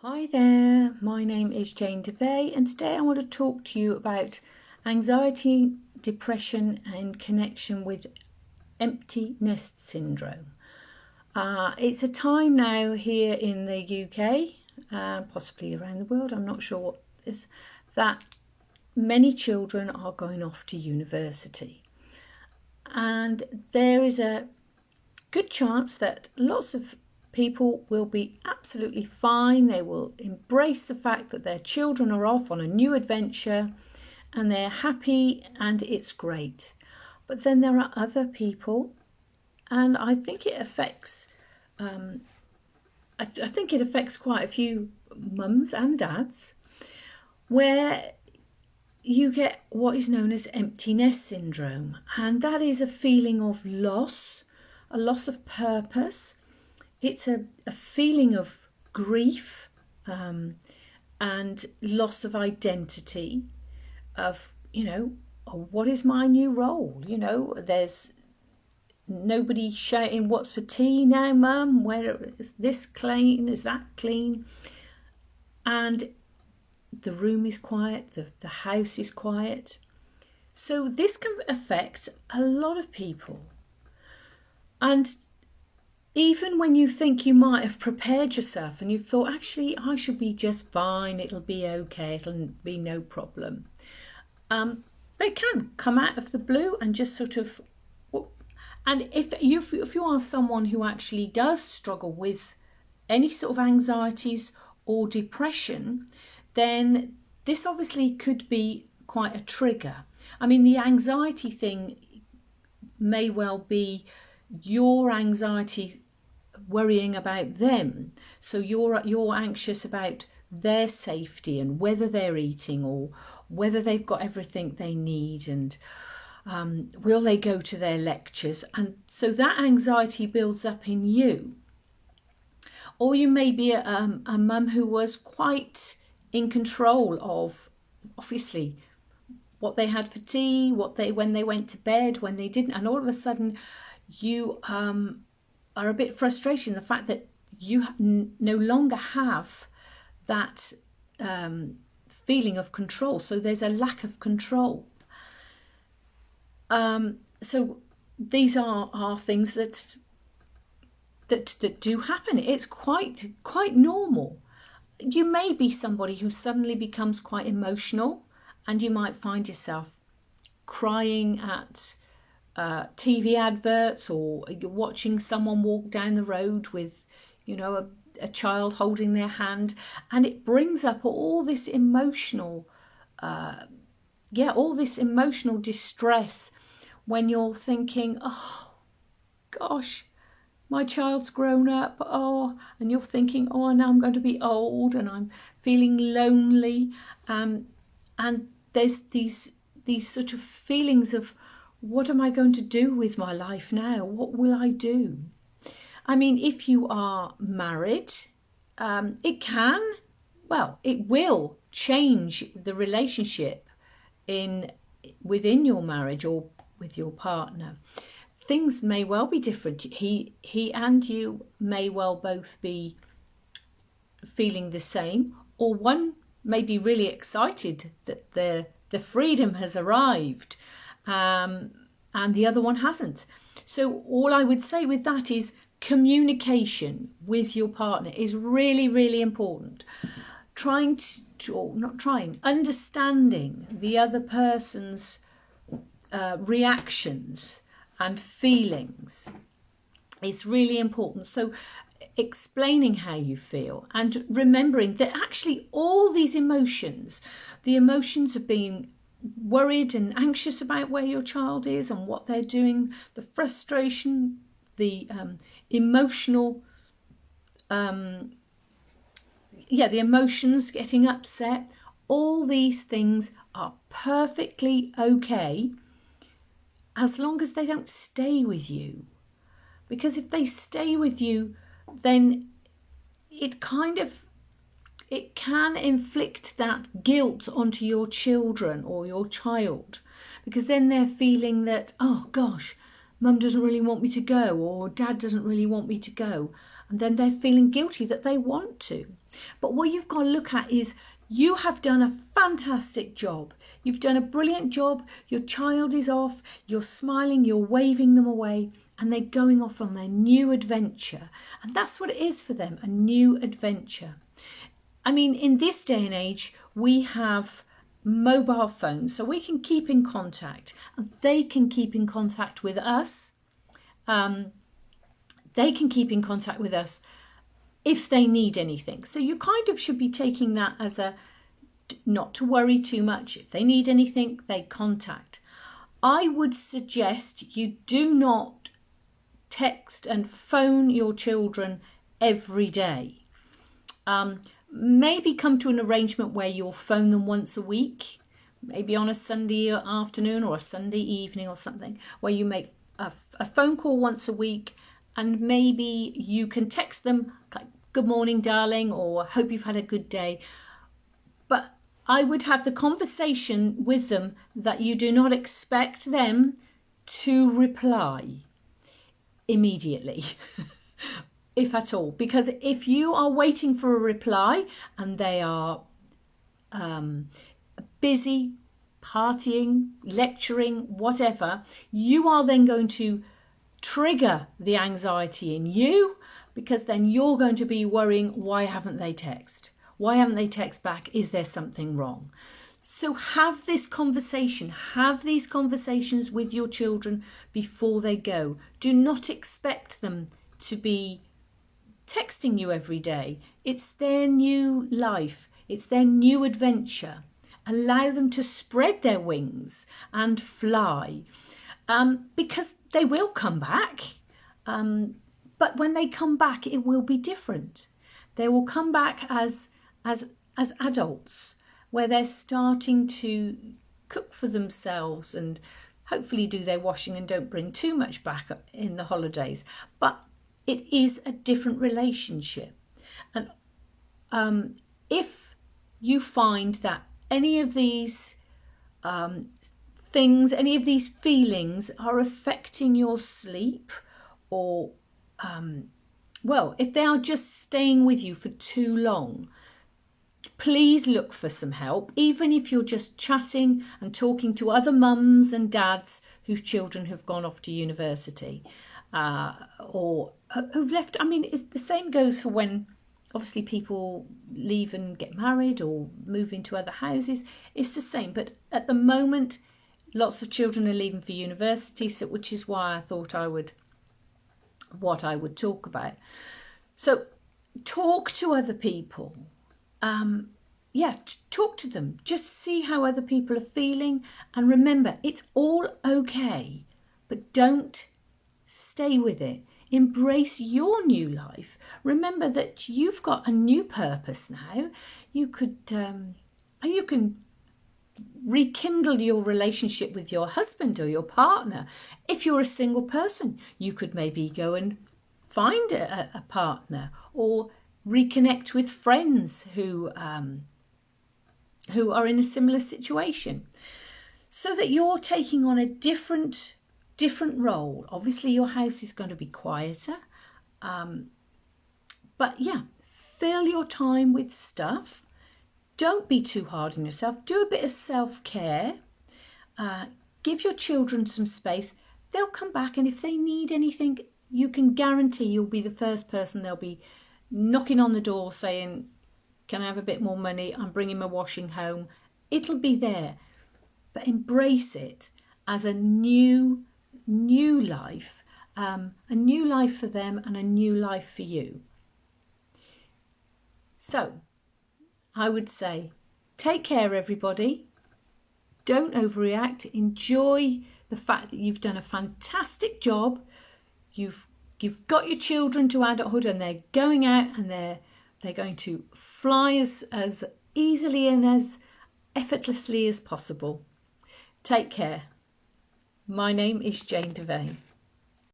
Hi there, my name is Jane DeVay and today I want to talk to you about anxiety, depression and connection with empty nest syndrome. It's a time now here in the UK, possibly around the world, I'm not sure what is, that many children are going off to university. And there is a good chance that lots of people will be absolutely fine. They will embrace the fact that their children are off on a new adventure and they're happy and it's great. But then there are other people, and I think it affects quite a few mums and dads, where you get what is known as empty nest syndrome, and that is a feeling of loss, a loss of purpose. It's a feeling of grief and loss of identity, of, what is my new role? There's nobody shouting, what's for tea now, mum? Where is this clean? Is that clean? And the room is quiet, the house is quiet. So this can affect a lot of people. And even when you think you might have prepared yourself and you've thought, actually, I should be just fine, it'll be okay, it'll be no problem. They can come out of the blue and just sort of, and if you are someone who actually does struggle with any sort of anxieties or depression, then this obviously could be quite a trigger. I mean, the anxiety thing may well be your anxiety worrying about them, so you're anxious about their safety and whether they're eating or whether they've got everything they need, and will they go to their lectures, and so that anxiety builds up in you. Or you may be a mum who was quite in control of, obviously, what they had for tea, when they went to bed, when they didn't, and all of a sudden you are a bit frustrated in the fact that you no longer have that feeling of control. So there's a lack of control. So these are things that do happen. It's quite normal. You may be somebody who suddenly becomes quite emotional, and you might find yourself crying at TV adverts, or you're watching someone walk down the road with, a child holding their hand, and it brings up all this emotional, all this emotional distress when you're thinking, oh gosh, my child's grown up, and you're thinking, now I'm going to be old and I'm feeling lonely, and there's these sort of feelings of, what am I going to do with my life now? What will I do? I mean, if you are married, it will change the relationship within your marriage or with your partner. Things may well be different. He and you may well both be feeling the same, or one may be really excited that the freedom has arrived, and the other one hasn't. So all I would say with that is communication with your partner is really, really important. Understanding the other person's reactions and feelings is really important. So explaining how you feel and remembering that actually all these emotions, the emotions of being worried and anxious about where your child is and what they're doing, the frustration, the emotional, the emotions, getting upset, all these things are perfectly okay as long as they don't stay with you. Because if they stay with you, then it can inflict that guilt onto your children or your child, because then they're feeling that, oh gosh, mum doesn't really want me to go, or dad doesn't really want me to go, and then they're feeling guilty that they want to. But what you've got to look at is you have done a fantastic job. You've done a brilliant job. Your child is off. You're smiling. You're waving them away. And they're going off on their new adventure. And that's what it is for them, a new adventure. I mean, in this day and age, we have mobile phones, so we can keep in contact. And they can keep in contact with us. They can keep in contact with us if they need anything. So you kind of should be taking that as a not to worry too much. If they need anything, they contact. I would suggest you do not text and phone your children every day. Maybe come to an arrangement where you'll phone them once a week, maybe on a Sunday afternoon or a Sunday evening or something, where you make a phone call once a week, and maybe you can text them like, good morning, darling, or hope you've had a good day. But I would have the conversation with them that you do not expect them to reply immediately, if at all. Because if you are waiting for a reply and they are busy, partying, lecturing, whatever, you are then going to trigger the anxiety in you, because then you're going to be worrying, why haven't they texted? Why haven't they texted back? Is there something wrong? So have this conversation, have these conversations with your children before they go. Do not expect them to be texting you every day. It's their new life. It's their new adventure. Allow them to spread their wings and fly, because they will come back. But when they come back, it will be different. They will come back as adults, where they're starting to cook for themselves and hopefully do their washing and don't bring too much back in the holidays. But it is a different relationship. And if you find that any of these things, any of these feelings are affecting your sleep, or if they are just staying with you for too long, please look for some help, even if you're just chatting and talking to other mums and dads whose children have gone off to university or who've left. I mean, the same goes for when obviously people leave and get married or move into other houses. It's the same, but at the moment lots of children are leaving for university, so which is why I thought I would talk about. So talk to other people. Talk to them. Just see how other people are feeling, and remember, it's all okay, but don't stay with it. Embrace your new life. Remember that you've got a new purpose now. You can rekindle your relationship with your husband or your partner. If you're a single person, you could maybe go and find a partner, or reconnect with friends who are in a similar situation, so that you're taking on a different role. Obviously your house is going to be quieter, but fill your time with stuff. Don't be too hard on yourself. Do a bit of self-care. Give your children some space. They'll come back, and if they need anything, you can guarantee you'll be the first person they'll be knocking on the door saying, can I have a bit more money? I'm bringing my washing home. It'll be there. But embrace it as a new life, a new life for them and a new life for you. So I would say, take care, everybody. Don't overreact. Enjoy the fact that you've done a fantastic job. You've got your children to adulthood, and they're going out, and they're going to fly as easily and as effortlessly as possible. Take care. My name is Jane Devane.